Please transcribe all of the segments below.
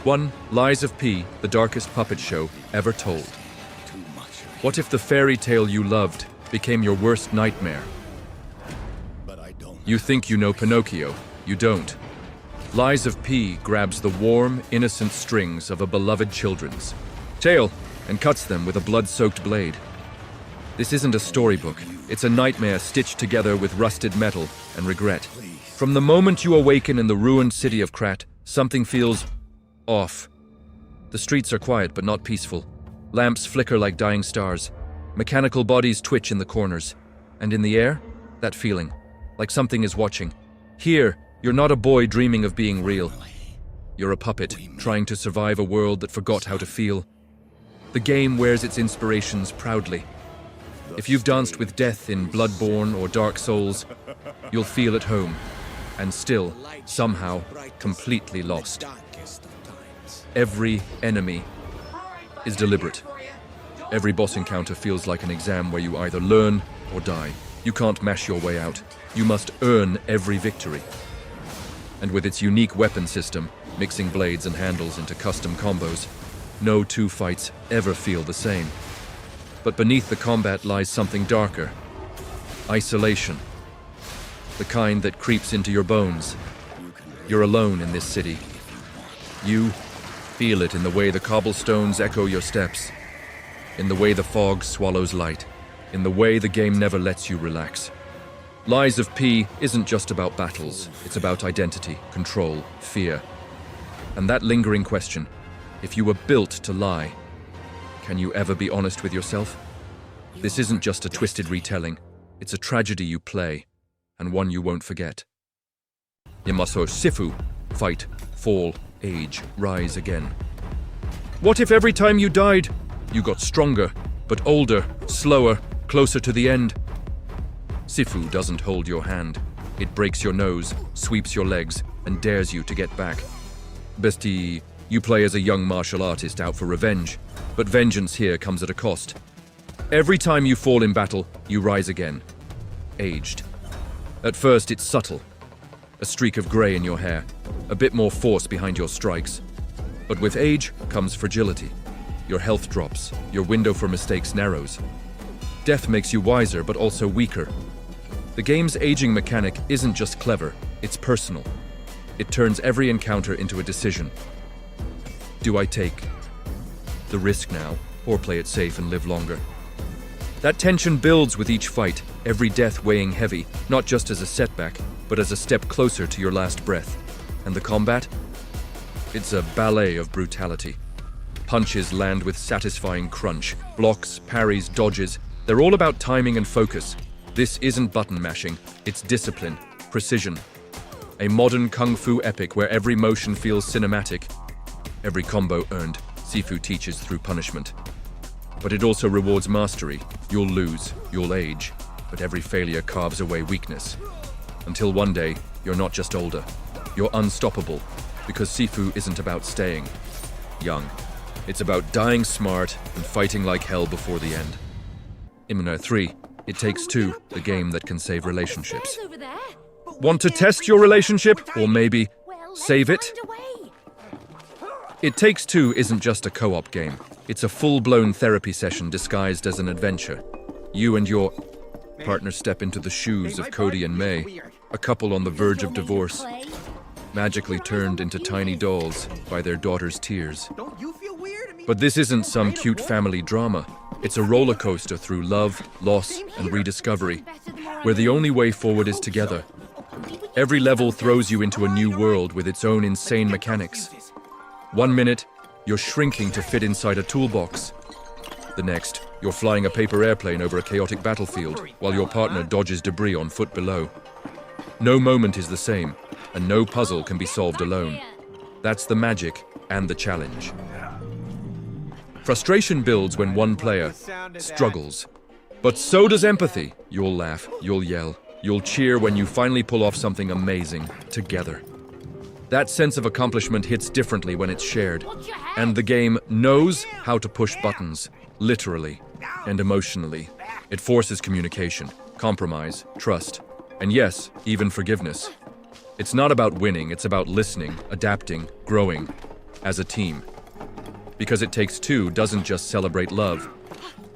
1. Lies of P, the darkest puppet show ever told. What if the fairy tale you loved became your worst nightmare? You think you know Pinocchio, you don't. Lies of P grabs the warm, innocent strings of a beloved children's tale and cuts them with a blood-soaked blade. This isn't a storybook, it's a nightmare stitched together with rusted metal and regret. From the moment you awaken in the ruined city of Krat, something feels off. The streets are quiet but not peaceful. Lamps flicker like dying stars. Mechanical bodies twitch in the corners. And in the air, that feeling, like something is watching. Here, you're not a boy dreaming of being real. You're a puppet, trying to survive a world that forgot how to feel. The game wears its inspirations proudly. If you've danced with death in Bloodborne or Dark Souls, you'll feel at home, and still, somehow, completely lost. Every enemy is deliberate. Every boss encounter feels like an exam where you either learn or die. You can't mash your way out. You must earn every victory. And with its unique weapon system, mixing blades and handles into custom combos, no two fights ever feel the same. But beneath the combat lies something darker. Isolation. The kind that creeps into your bones. You're alone in this city. You feel it in the way the cobblestones echo your steps, in the way the fog swallows light, in the way the game never lets you relax. Lies of P isn't just about battles, it's about identity, control, fear. And that lingering question, if you were built to lie, can you ever be honest with yourself? This isn't just a twisted retelling, it's a tragedy you play, and one you won't forget. Yamaso Sifu, fight, fall, age, rise again. What if every time you died, you got stronger, but older, slower, closer to the end? Sifu doesn't hold your hand. It breaks your nose, sweeps your legs, and dares you to get back. Bestie, you play as a young martial artist out for revenge, but vengeance here comes at a cost. Every time you fall in battle, you rise again. Aged. At first, it's subtle. A streak of grey in your hair, a bit more force behind your strikes. But with age comes fragility. Your health drops, your window for mistakes narrows. Death makes you wiser, but also weaker. The game's aging mechanic isn't just clever, it's personal. It turns every encounter into a decision. Do I take the risk now, or play it safe and live longer? That tension builds with each fight, every death weighing heavy, not just as a setback, but as a step closer to your last breath. And the combat? It's a ballet of brutality. Punches land with satisfying crunch. Blocks, parries, dodges, they're all about timing and focus. This isn't button mashing, it's discipline, precision. A modern kung fu epic where every motion feels cinematic. Every combo earned, Sifu teaches through punishment. But it also rewards mastery. You'll lose, you'll age, but every failure carves away weakness. Until one day, you're not just older, you're unstoppable, because Sifu isn't about staying young. It's about dying smart and fighting like hell before the end. Immersion 3, It Takes Two, the game that can save relationships. Want to test your relationship, or maybe save it? It Takes Two isn't just a co-op game. It's a full-blown therapy session disguised as an adventure. You and your partner step into the shoes of Cody and May, a couple on the verge of divorce, magically turned into tiny dolls by their daughter's tears. But this isn't some cute family drama. It's a roller coaster through love, loss, and rediscovery, where the only way forward is together. Every level throws you into a new world with its own insane mechanics. 1 minute, you're shrinking to fit inside a toolbox. The next, you're flying a paper airplane over a chaotic battlefield, while your partner dodges debris on foot below. No moment is the same, and no puzzle can be solved alone. That's the magic and the challenge. Frustration builds when one player struggles. But so does empathy. You'll laugh, you'll yell, you'll cheer when you finally pull off something amazing together. That sense of accomplishment hits differently when it's shared. And the game knows how to push buttons, literally and emotionally. It forces communication, compromise, trust, and yes, even forgiveness. It's not about winning, it's about listening, adapting, growing. as a team. Because It Takes Two doesn't just celebrate love,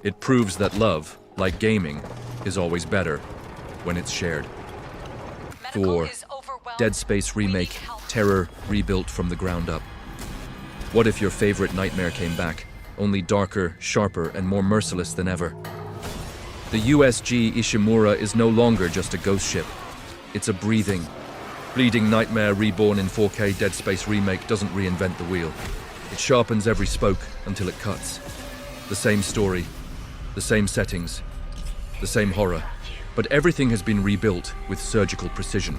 it proves that love, like gaming, is always better when it's shared. 4. Dead Space Remake, terror rebuilt from the ground up. What if your favorite nightmare came back, only darker, sharper, and more merciless than ever? The USG Ishimura is no longer just a ghost ship. It's a breathing, bleeding nightmare reborn in 4K. Dead Space Remake doesn't reinvent the wheel. It sharpens every spoke until it cuts. The same story, the same settings, the same horror, but everything has been rebuilt with surgical precision.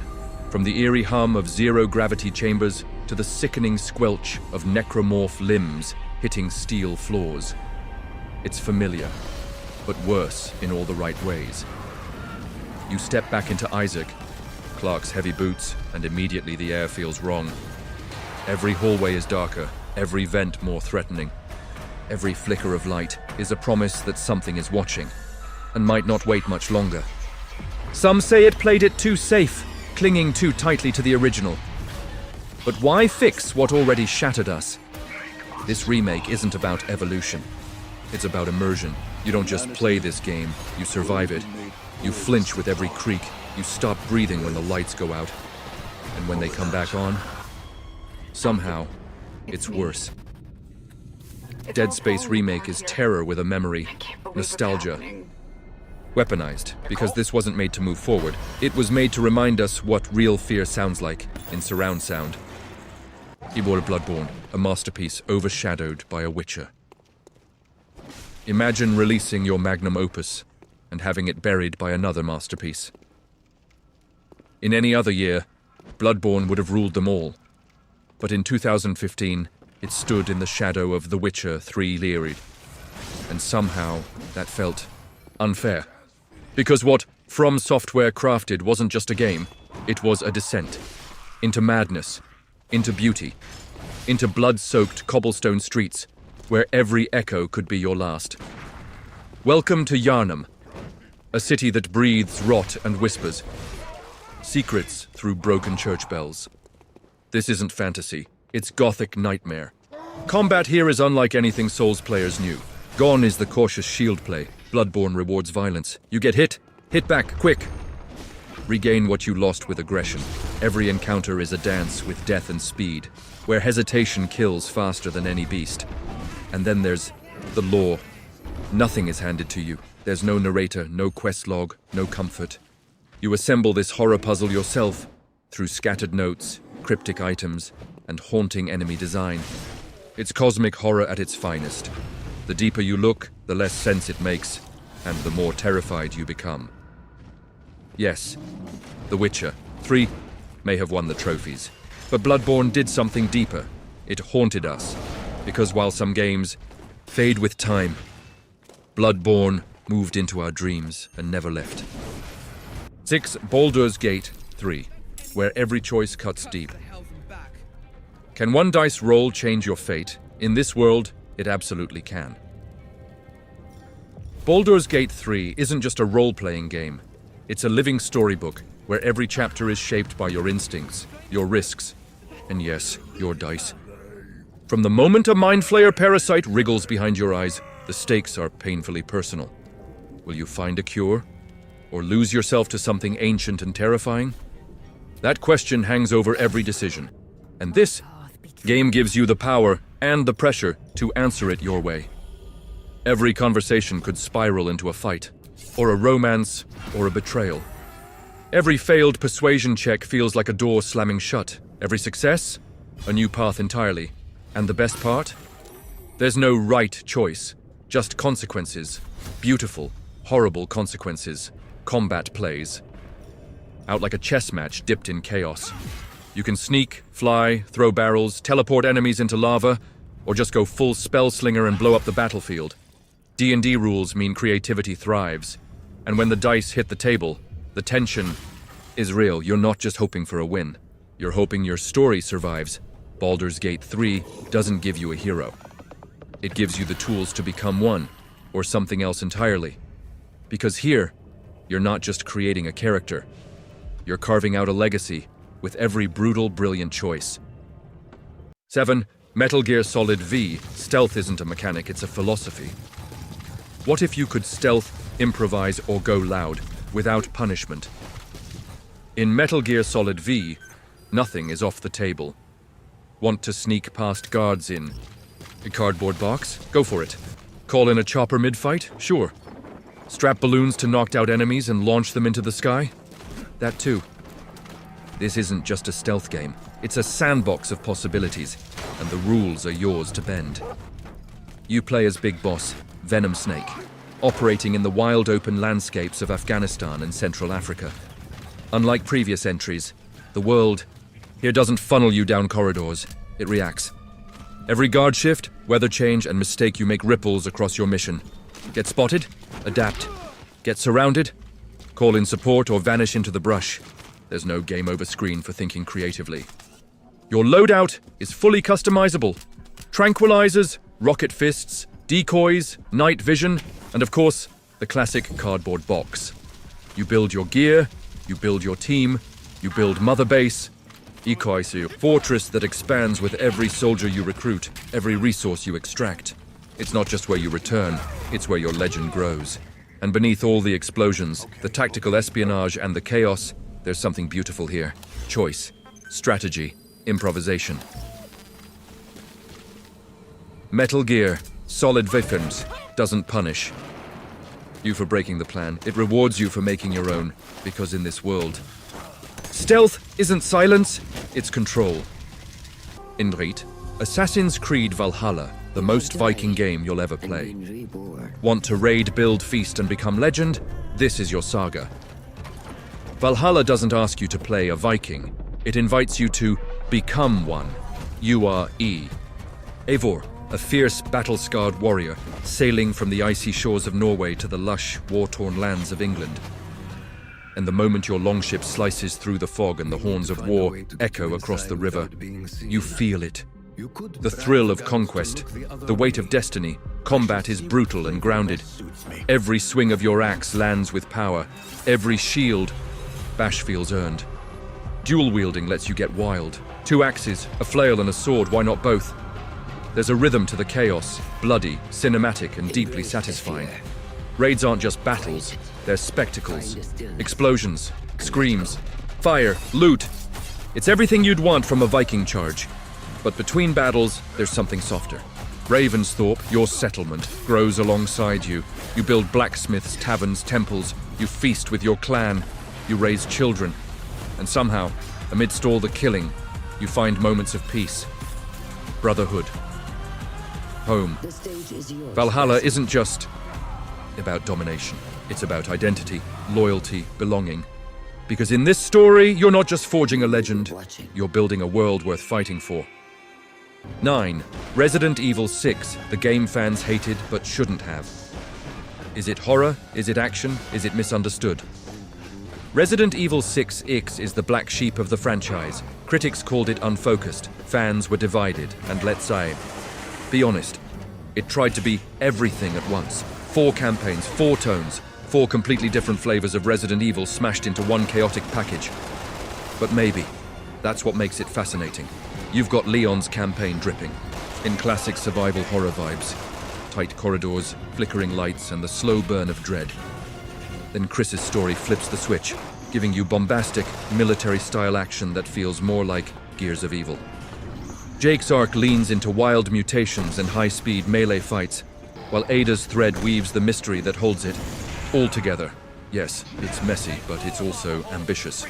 From the eerie hum of zero-gravity chambers to the sickening squelch of necromorph limbs hitting steel floors. It's familiar, but worse in all the right ways. You step back into Isaac, Clark's heavy boots, and immediately the air feels wrong. Every hallway is darker, every vent more threatening. Every flicker of light is a promise that something is watching, and might not wait much longer. Some say it played it too safe, clinging too tightly to the original. But why fix what already shattered us? This remake isn't about evolution. It's about immersion. You don't just play this game, you survive it. You flinch with every creak. You stop breathing when the lights go out. And when they come back on, somehow, it's worse. Dead Space Remake is terror with a memory, nostalgia. Weaponized, because this wasn't made to move forward. It was made to remind us what real fear sounds like in surround sound. Bloodborne, a masterpiece overshadowed by a Witcher. Imagine releasing your magnum opus and having it buried by another masterpiece. In any other year, Bloodborne would have ruled them all. But in 2015, it stood in the shadow of The Witcher 3 Lyried. And somehow, that felt unfair. Because what From Software crafted wasn't just a game, it was a descent. Into madness, into beauty, into blood-soaked cobblestone streets, where every echo could be your last. Welcome to Yharnam, a city that breathes rot and whispers. Secrets through broken church bells. This isn't fantasy, it's gothic nightmare. Combat here is unlike anything Souls players knew. Gone is the cautious shield play. Bloodborne rewards violence. You get hit back, quick. Regain what you lost with aggression. Every encounter is a dance with death and speed, where hesitation kills faster than any beast. And then there's the lore. Nothing is handed to you. There's no narrator, no quest log, no comfort. You assemble this horror puzzle yourself through scattered notes, cryptic items, and haunting enemy design. It's cosmic horror at its finest. The deeper you look, the less sense it makes, and the more terrified you become. Yes, The Witcher 3 may have won the trophies, but Bloodborne did something deeper. It haunted us, because while some games fade with time, Bloodborne moved into our dreams and never left. 6. Baldur's Gate 3, where every choice cuts deep. Can one dice roll change your fate? In this world, it absolutely can. Baldur's Gate 3 isn't just a role-playing game. It's a living storybook where every chapter is shaped by your instincts, your risks, and yes, your dice. From the moment a mind flayer parasite wriggles behind your eyes, the stakes are painfully personal. Will you find a cure? Or lose yourself to something ancient and terrifying? That question hangs over every decision. And this game gives you the power and the pressure to answer it your way. Every conversation could spiral into a fight, or a romance, or a betrayal. Every failed persuasion check feels like a door slamming shut. Every success, a new path entirely. And the best part? There's no right choice, just consequences. Beautiful, horrible consequences. Combat plays. Out like a chess match dipped in chaos. You can sneak, fly, throw barrels, teleport enemies into lava, or just go full spell slinger and blow up the battlefield. D&D rules mean creativity thrives. And when the dice hit the table, the tension is real. You're not just hoping for a win. You're hoping your story survives. Baldur's Gate 3 doesn't give you a hero. It gives you the tools to become one, or something else entirely. Because here, you're not just creating a character. You're carving out a legacy with every brutal, brilliant choice. 7. Metal Gear Solid V, stealth isn't a mechanic, it's a philosophy. What if you could stealth, improvise, or go loud, without punishment? In Metal Gear Solid V, nothing is off the table. Want to sneak past guards in a cardboard box? Go for it. Call in a chopper mid-fight? Sure. Strap balloons to knocked out enemies and launch them into the sky? That too. This isn't just a stealth game. It's a sandbox of possibilities, and the rules are yours to bend. You play as Big Boss, Venom Snake, operating in the wild open landscapes of Afghanistan and Central Africa. Unlike previous entries, the world here doesn't funnel you down corridors, it reacts. Every guard shift, weather change, and mistake you make ripples across your mission. Get spotted, adapt. Get surrounded, call in support, or vanish into the brush. There's no game over screen for thinking creatively. Your loadout is fully customizable. Tranquilizers, rocket fists, decoys, night vision, and of course, the classic cardboard box. You build your gear, you build your team, you build mother base, a fortress that expands with every soldier you recruit, every resource you extract. It's not just where you return, it's where your legend grows. And beneath all the explosions, the tactical espionage, and the chaos, there's something beautiful here. Choice, strategy, improvisation. Metal Gear Solid V doesn't punish you for breaking the plan. It rewards you for making your own, because in this world, stealth isn't silence, it's control. In Assassin's Creed Valhalla, the most Viking game you'll ever play. Want to raid, build, feast, and become legend? This is your saga. Valhalla doesn't ask you to play a Viking. It invites you to become one. You are Eivor, a fierce, battle-scarred warrior, sailing from the icy shores of Norway to the lush, war-torn lands of England. And the moment your longship slices through the fog and the horns of war echo across the river, you feel it. The thrill of conquest, the weight of destiny. Combat is brutal and grounded. Every swing of your axe lands with power. Every shield, bash feels earned. Dual wielding lets you get wild. 2 axes, a flail and a sword, why not both? There's a rhythm to the chaos, bloody, cinematic, and deeply satisfying. Raids aren't just battles, they're spectacles. Explosions, screams, fire, loot. It's everything you'd want from a Viking charge. But between battles, there's something softer. Ravensthorpe, your settlement, grows alongside you. You build blacksmiths, taverns, temples. You feast with your clan. You raise children. And somehow, amidst all the killing, you find moments of peace. Brotherhood. Home. Valhalla isn't just about domination. It's about identity, loyalty, belonging. Because in this story, you're not just forging a legend, you're building a world worth fighting for. 9. Resident Evil 6, the game fans hated but shouldn't have. Is it horror? Is it action? Is it misunderstood? Resident Evil 6X is the black sheep of the franchise. Critics called it unfocused, fans were divided, and let's be honest, it tried to be everything at once. 4 campaigns, 4 tones, 4 completely different flavors of Resident Evil smashed into one chaotic package. But maybe that's what makes it fascinating. You've got Leon's campaign dripping in classic survival horror vibes. Tight corridors, flickering lights, and the slow burn of dread. Then Chris's story flips the switch, giving you bombastic, military-style action that feels more like Gears of Evil. Jake's arc leans into wild mutations and high-speed melee fights, while Ada's thread weaves the mystery that holds it all together. Yes, it's messy, but it's also ambitious.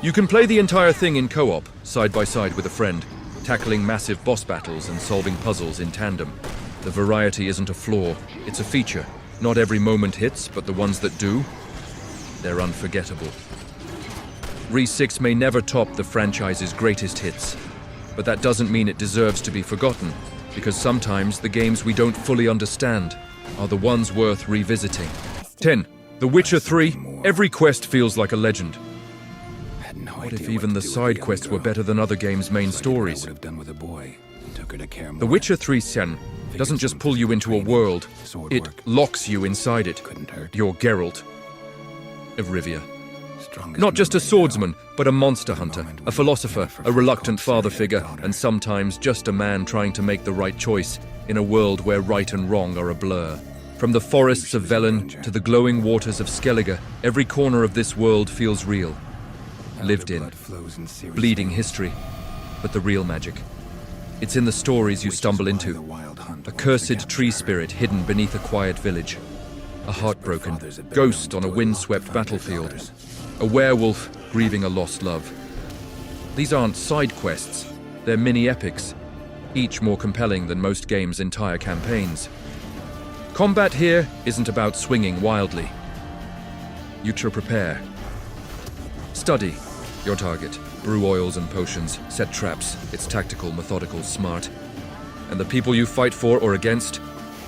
You can play the entire thing in co-op, side by side with a friend, tackling massive boss battles and solving puzzles in tandem. The variety isn't a flaw, it's a feature. Not every moment hits, but the ones that do, they're unforgettable. Re 6 may never top the franchise's greatest hits, but that doesn't mean it deserves to be forgotten, because sometimes the games we don't fully understand are the ones worth revisiting. 10. The Witcher 3. Every quest feels like a legend. What if even the side quests were better than other games' main stories? The Witcher 3 Sen doesn't just pull you into a world, it locks you inside it. You're Geralt of Rivia, Not just a swordsman, but a monster hunter, a philosopher, a reluctant father figure, and sometimes just a man trying to make the right choice in a world where right and wrong are a blur. From the forests of Velen to the glowing waters of Skellige, every corner of this world feels real. Lived in. Bleeding history, but the real magic. It's in the stories you stumble into. A cursed tree spirit hidden beneath a quiet village. A heartbroken ghost on a windswept battlefield. A werewolf grieving a lost love. These aren't side quests, they're mini-epics, each more compelling than most games' entire campaigns. Combat here isn't about swinging wildly. You should prepare. Study your target. Brew oils and potions, set traps. It's tactical, methodical, smart. And the people you fight for or against?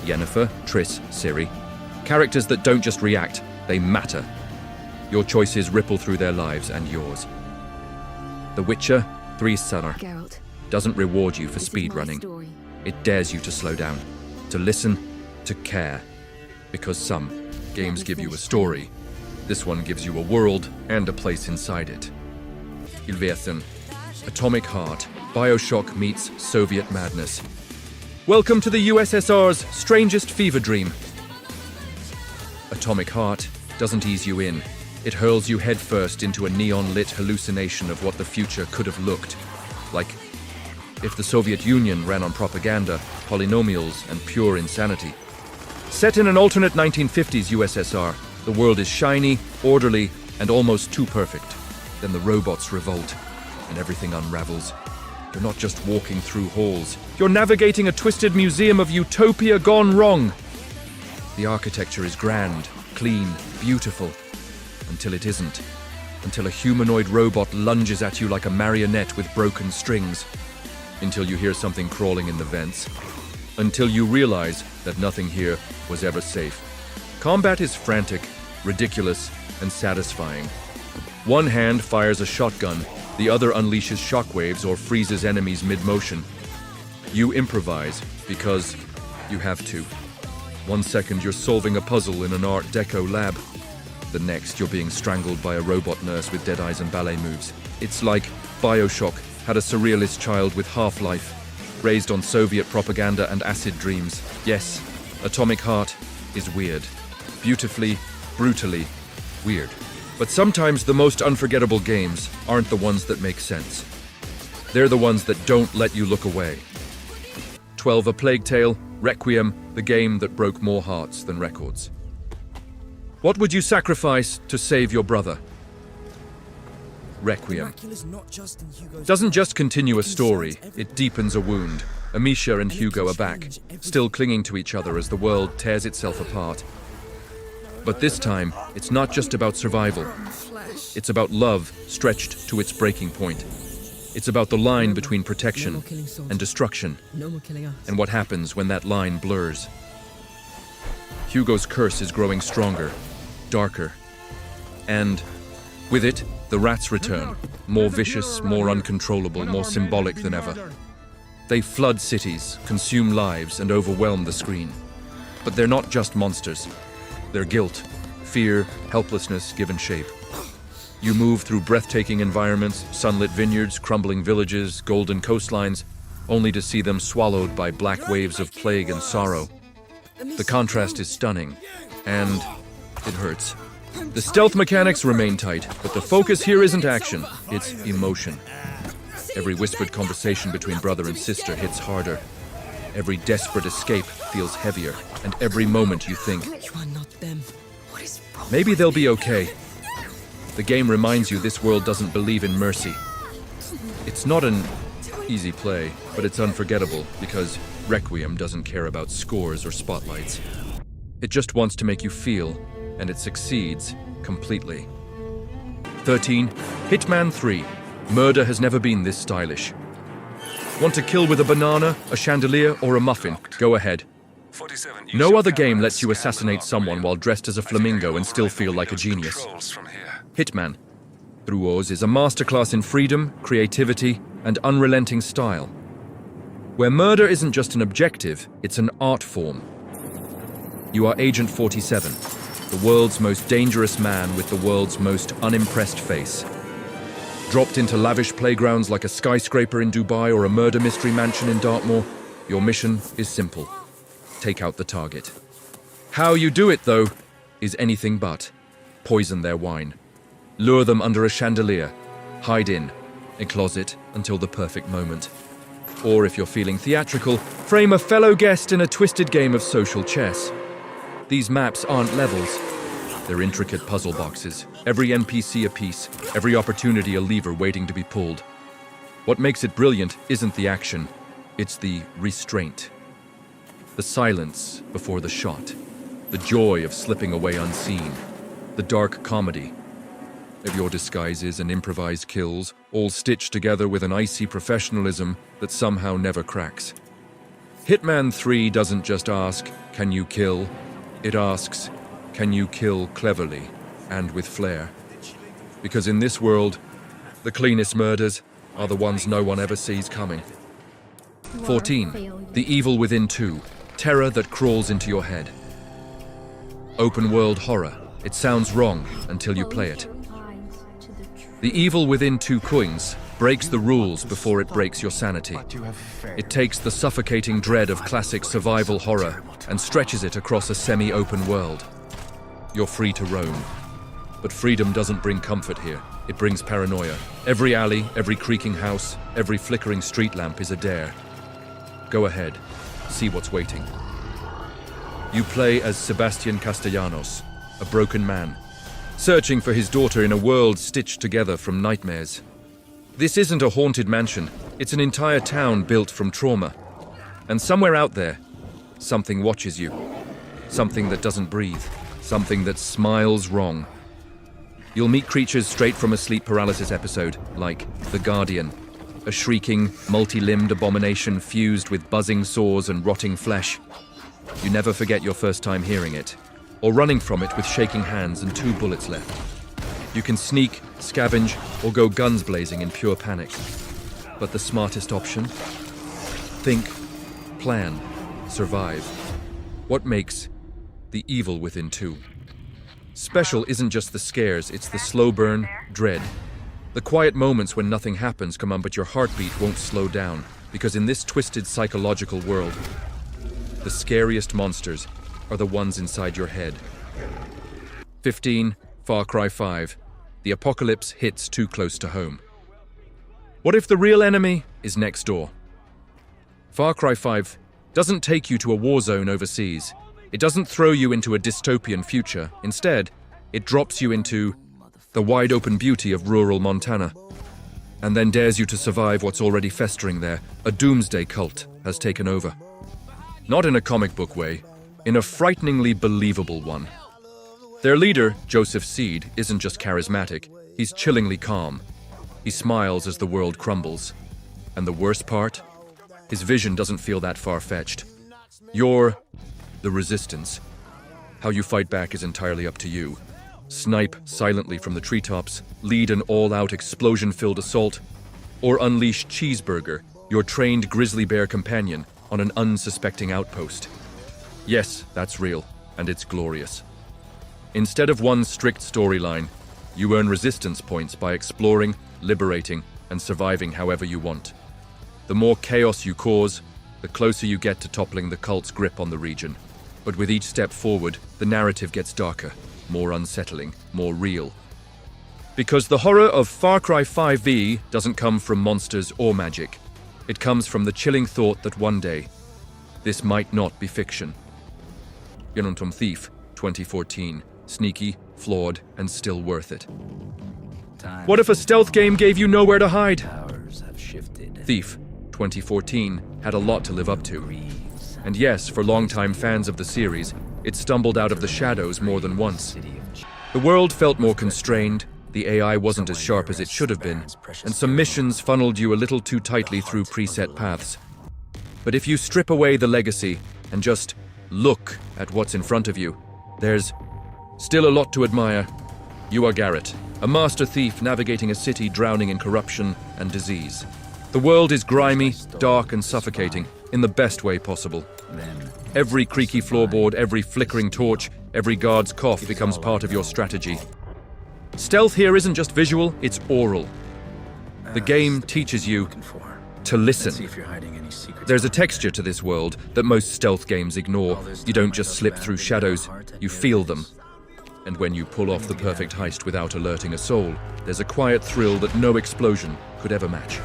Yennefer, Triss, Ciri. Characters that don't just react, they matter. Your choices ripple through their lives and yours. The Witcher 3 Summer doesn't reward you for speedrunning. It dares you to slow down, to listen, to care. Because some games give you a story. This one gives you a world and a place inside it. Ilvethen, Atomic Heart, Bioshock meets Soviet madness. Welcome to the USSR's strangest fever dream. Atomic Heart doesn't ease you in. It hurls you headfirst into a neon-lit hallucination of what the future could have looked like if the Soviet Union ran on propaganda, polynomials, and pure insanity. Set in an alternate 1950s USSR, the world is shiny, orderly, and almost too perfect. Then the robots revolt, and everything unravels. You're not just walking through halls. You're navigating a twisted museum of utopia gone wrong. The architecture is grand, clean, beautiful, until it isn't. Until a humanoid robot lunges at you like a marionette with broken strings. Until you hear something crawling in the vents. Until you realize that nothing here was ever safe. Combat is frantic, ridiculous, and satisfying. One hand fires a shotgun, the other unleashes shockwaves or freezes enemies mid-motion. You improvise because you have to. 1 second you're solving a puzzle in an Art Deco lab. The next you're being strangled by a robot nurse with dead eyes and ballet moves. It's like Bioshock had a surrealist child with half-life, raised on Soviet propaganda and acid dreams. Yes, Atomic Heart is weird. Beautifully, brutally weird. But sometimes the most unforgettable games aren't the ones that make sense. They're the ones that don't let you look away. 12 A Plague Tale, Requiem, the game that broke more hearts than records. What would you sacrifice to save your brother? Requiem doesn't just continue a story, it deepens a wound. Amisha and Hugo are back, still clinging to each other as the world tears itself apart. But this time, it's not just about survival. It's about love stretched to its breaking point. It's about the line between protection and destruction, and what happens when that line blurs. Hugo's curse is growing stronger, darker, and with it, the rats return, more vicious, more uncontrollable, more symbolic than ever. They flood cities, consume lives, and overwhelm the screen. But they're not just monsters. They're guilt, fear, helplessness given shape. You move through breathtaking environments, sunlit vineyards, crumbling villages, golden coastlines, only to see them swallowed by black waves of plague and sorrow. The contrast is stunning, and it hurts. The stealth mechanics remain tight, but the focus here isn't action, it's emotion. Every whispered conversation between brother and sister hits harder. Every desperate escape feels heavier, and every moment you think, maybe they'll be okay. The game reminds you this world doesn't believe in mercy. It's not an easy play, but it's unforgettable because Requiem doesn't care about scores or spotlights. It just wants to make you feel, and it succeeds completely. 13. Hitman 3. Murder has never been this stylish. Want to kill with a banana, a chandelier, or a muffin? Go ahead. No other game lets you assassinate someone while dressed as a flamingo and still feel like a genius. Hitman, through Oz, is a masterclass in freedom, creativity, and unrelenting style. Where murder isn't just an objective, it's an art form. You are Agent 47, the world's most dangerous man with the world's most unimpressed face. Dropped into lavish playgrounds like a skyscraper in Dubai or a murder mystery mansion in Dartmoor, your mission is simple. Take out the target. How you do it, though, is anything but. Poison their wine. Lure them under a chandelier. Hide in a closet until the perfect moment. Or if you're feeling theatrical, frame a fellow guest in a twisted game of social chess. These maps aren't levels. They're intricate puzzle boxes, every NPC a piece, every opportunity a lever waiting to be pulled. What makes it brilliant isn't the action, it's the restraint. The silence before the shot, the joy of slipping away unseen, the dark comedy of your disguises and improvised kills, all stitched together with an icy professionalism that somehow never cracks. Hitman 3 doesn't just ask, can you kill? It asks, can you kill cleverly and with flair? Because in this world, the cleanest murders are the ones no one ever sees coming. 14. The Evil Within 2. Terror that crawls into your head. Open world horror. It sounds wrong until you play it. The Evil Within 2 coins breaks the rules before it breaks your sanity. It takes the suffocating dread of classic survival horror and stretches it across a semi-open world. You're free to roam. But freedom doesn't bring comfort here. It brings paranoia. Every alley, every creaking house, every flickering street lamp is a dare. Go ahead. See what's waiting. You play as Sebastian Castellanos, a broken man, searching for his daughter in a world stitched together from nightmares. This isn't a haunted mansion. It's an entire town built from trauma. And somewhere out there, something watches you. Something that doesn't breathe. Something that smiles wrong. You'll meet creatures straight from a sleep paralysis episode, like the Guardian, a shrieking, multi-limbed abomination fused with buzzing saws and rotting flesh. You never forget your first time hearing it, or running from it with shaking hands and 2 bullets left. You can sneak, scavenge, or go guns blazing in pure panic. But the smartest option? Think, plan, survive. What makes The Evil Within 2? Special isn't just the scares, it's the slow burn, dread. The quiet moments when nothing happens come on, but your heartbeat won't slow down, because in this twisted psychological world, the scariest monsters are the ones inside your head. 15. Far Cry 5. The apocalypse hits too close to home. What if the real enemy is next door? Far Cry 5 doesn't take you to a war zone overseas. It doesn't throw you into a dystopian future. Instead, it drops you into the wide-open beauty of rural Montana, and then dares you to survive what's already festering there. A doomsday cult has taken over. Not in a comic book way, in a frighteningly believable one. Their leader, Joseph Seed, isn't just charismatic, he's chillingly calm. He smiles as the world crumbles. And the worst part? His vision doesn't feel that far-fetched. You're the resistance. How you fight back is entirely up to you. Snipe silently from the treetops, lead an all-out explosion-filled assault, or unleash Cheeseburger, your trained grizzly bear companion, on an unsuspecting outpost. Yes, that's real, and it's glorious. Instead of one strict storyline, you earn resistance points by exploring, liberating, and surviving however you want. The more chaos you cause, the closer you get to toppling the cult's grip on the region. But with each step forward, the narrative gets darker, more unsettling, more real. Because the horror of Far Cry 5V doesn't come from monsters or magic. It comes from the chilling thought that one day, this might not be fiction. Yonontom Thief, 2014. Sneaky, flawed, and still worth it. What if a stealth game gave you nowhere to hide? Thief, 2014, had a lot to live up to. And yes, for longtime fans of the series, it stumbled out of the shadows more than once. The world felt more constrained, the AI wasn't as sharp as it should have been, and some missions funneled you a little too tightly through preset paths. But if you strip away the legacy and just look at what's in front of you, there's still a lot to admire. You are Garrett, a master thief navigating a city drowning in corruption and disease. The world is grimy, dark, and suffocating in the best way possible. Every creaky floorboard, every flickering torch, Every guard's cough becomes part of your strategy. Stealth here isn't just visual, it's oral. The game teaches you to listen. There's a texture to this world that most stealth games ignore. You don't just slip through shadows, you feel them. And when you pull off the perfect heist without alerting a soul, there's a quiet thrill that no explosion could ever match.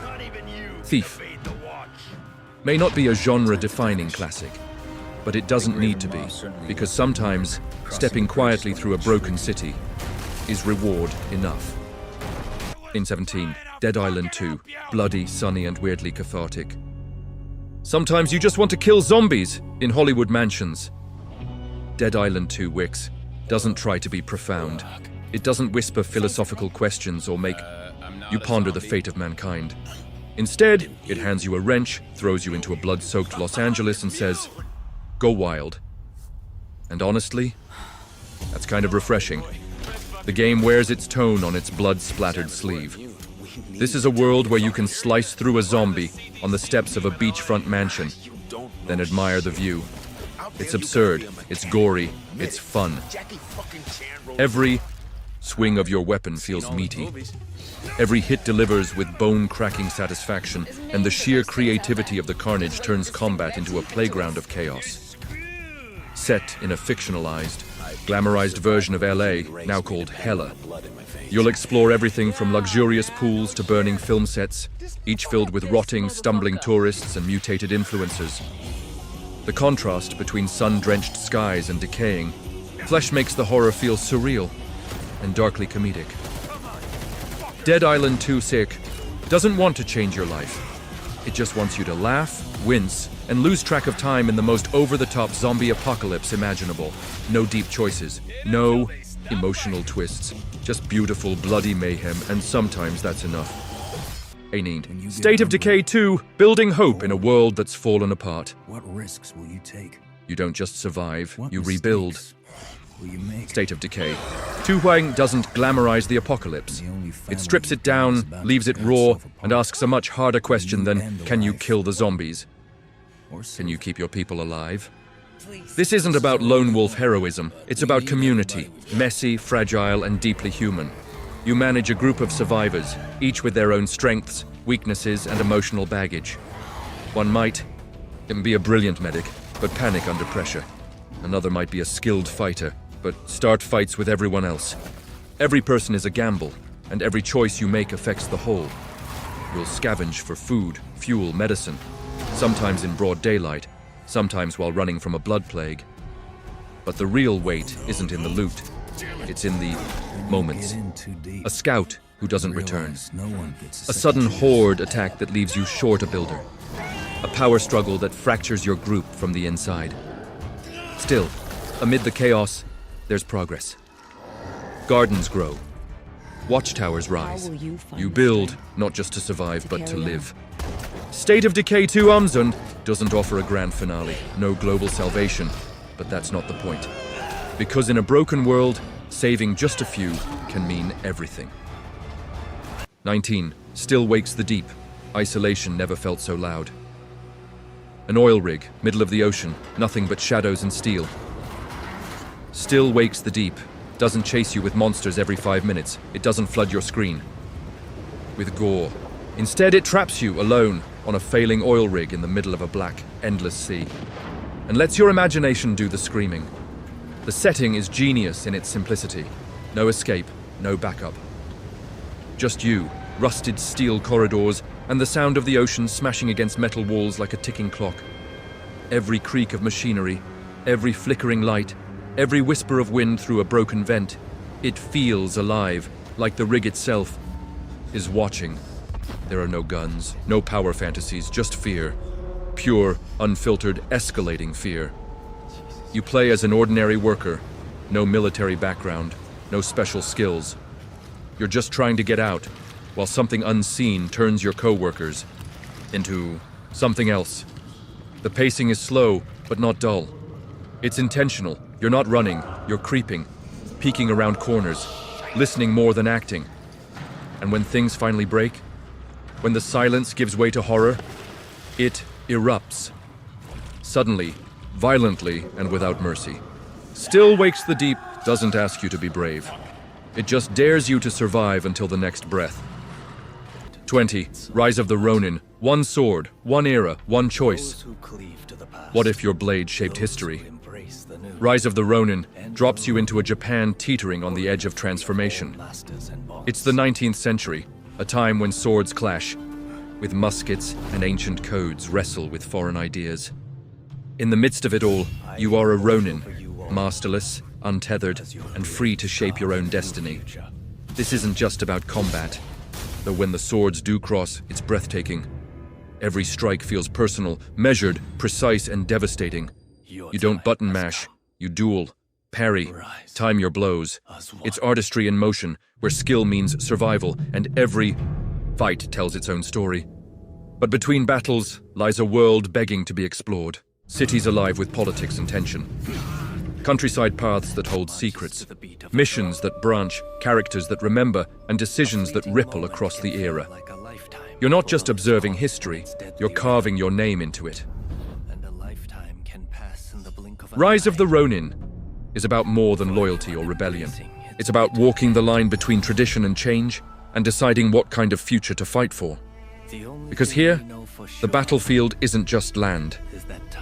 Thief may not be a genre-defining classic, but it doesn't need to be, because sometimes stepping quietly through a broken city is reward enough. In 17, Dead Island 2, bloody, sunny, and weirdly cathartic. Sometimes you just want to kill zombies in Hollywood mansions. Dead Island 2 Wix doesn't try to be profound. It doesn't whisper philosophical questions or make you ponder the fate of mankind. Instead, it hands you a wrench, throws you into a blood-soaked Los Angeles and says, "Go wild." And honestly, that's kind of refreshing. The game wears its tone on its blood-splattered sleeve. This is a world where you can slice through a zombie on the steps of a beachfront mansion, then admire the view. It's absurd, it's gory, it's fun. Every swing of your weapon feels meaty. Every hit delivers with bone-cracking satisfaction, and the sheer creativity of the carnage turns combat into a playground of chaos. Set in a fictionalized, glamorized version of LA, now called Hella, you'll explore everything from luxurious pools to burning film sets, each filled with rotting, stumbling tourists and mutated influencers. The contrast between sun-drenched skies and decaying flesh makes the horror feel surreal and darkly comedic. Dead Island 2 Sick doesn't want to change your life. It just wants you to laugh, wince, and lose track of time in the most over-the-top zombie apocalypse imaginable. No deep choices, no emotional twists, just beautiful, bloody mayhem, and sometimes that's enough. State of Decay 2, building hope in a world that's fallen apart. What risks will you take? You don't just survive, What you rebuild. mistakes will you make? State of Decay. Tu Huang doesn't glamorize the apocalypse. It strips it down, leaves it raw, and asks a much harder question than, can you kill the zombies? Can you keep your people alive? This isn't about lone wolf heroism, it's about community, messy, fragile, and deeply human. You manage a group of survivors, each with their own strengths, weaknesses, and emotional baggage. One might be a brilliant medic, but panic under pressure. Another might be a skilled fighter, but start fights with everyone else. Every person is a gamble, and every choice you make affects the whole. You'll scavenge for food, fuel, medicine, sometimes in broad daylight, sometimes while running from a blood plague. But the real weight isn't in the loot, it's in the moments. A scout who doesn't return. A sudden horde attack that leaves you short a builder. A power struggle that fractures your group from the inside. Still, amid the chaos, there's progress. Gardens grow. Watchtowers rise. You build, not just to survive, but to live. State of Decay 2 Amzund doesn't offer a grand finale, no global salvation, but that's not the point. Because in a broken world, saving just a few can mean everything. 19. Still wakes the deep. Isolation never felt so loud. An oil rig, middle of the ocean, nothing but shadows and steel. Still wakes the deep. Doesn't chase you with monsters every 5 minutes. It doesn't flood your screen with gore. Instead, it traps you alone on a failing oil rig in the middle of a black, endless sea, and lets your imagination do the screaming. The setting is genius in its simplicity. No escape, no backup. Just you, rusted steel corridors, and the sound of the ocean smashing against metal walls like a ticking clock. Every creak of machinery, every flickering light, every whisper of wind through a broken vent, it feels alive, like the rig itself is watching. There are no guns, no power fantasies, just fear. Pure, unfiltered, escalating fear. You play as an ordinary worker, no military background, no special skills. You're just trying to get out, while something unseen turns your co-workers into something else. The pacing is slow, but not dull. It's intentional. You're not running, you're creeping, peeking around corners, listening more than acting. And when things finally break, when the silence gives way to horror, it erupts. Suddenly, violently, and without mercy. Still Wakes the Deep doesn't ask you to be brave. It just dares you to survive until the next breath. 20. Rise of the Ronin. One sword, one era, one choice. What if your blade shaped history? Rise of the Ronin drops you into a Japan teetering on the edge of transformation. It's the 19th century, a time when swords clash, with muskets and ancient codes wrestle with foreign ideas. In the midst of it all, you are a Ronin, masterless, untethered, and free to shape your own destiny. This isn't just about combat, though when the swords do cross, it's breathtaking. Every strike feels personal, measured, precise, and devastating. You don't button mash, you duel, parry, time your blows. It's artistry in motion, where skill means survival, and every fight tells its own story. But between battles lies a world begging to be explored. Cities alive with politics and tension. Countryside paths that hold secrets. Missions that branch, characters that remember, and decisions that ripple across the era. You're not just observing history, you're carving your name into it. Rise of the Ronin is about more than loyalty or rebellion. It's about walking the line between tradition and change, and deciding what kind of future to fight for. Because here, the battlefield isn't just land.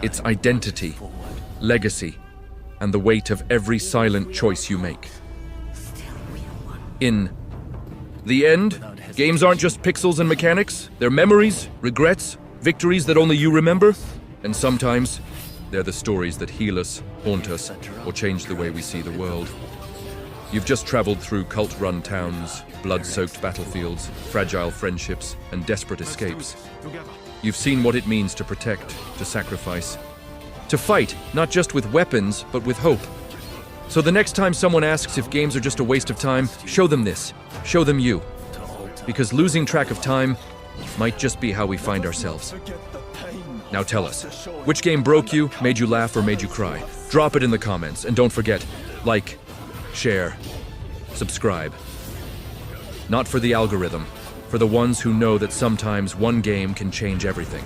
It's identity, legacy, and the weight of every silent choice you make. In the end, games aren't just pixels and mechanics. They're memories, regrets, victories that only you remember. And sometimes, they're the stories that heal us, haunt us, or change the way we see the world. You've just traveled through cult-run towns, blood-soaked battlefields, fragile friendships, and desperate escapes. You've seen what it means to protect, to sacrifice, to fight, not just with weapons, but with hope. So the next time someone asks if games are just a waste of time, show them this. Show them you. Because losing track of time might just be how we find ourselves. Now tell us, which game broke you, made you laugh, or made you cry? Drop it in the comments, and don't forget, like, share, subscribe. Not for the algorithm, for the ones who know that sometimes one game can change everything.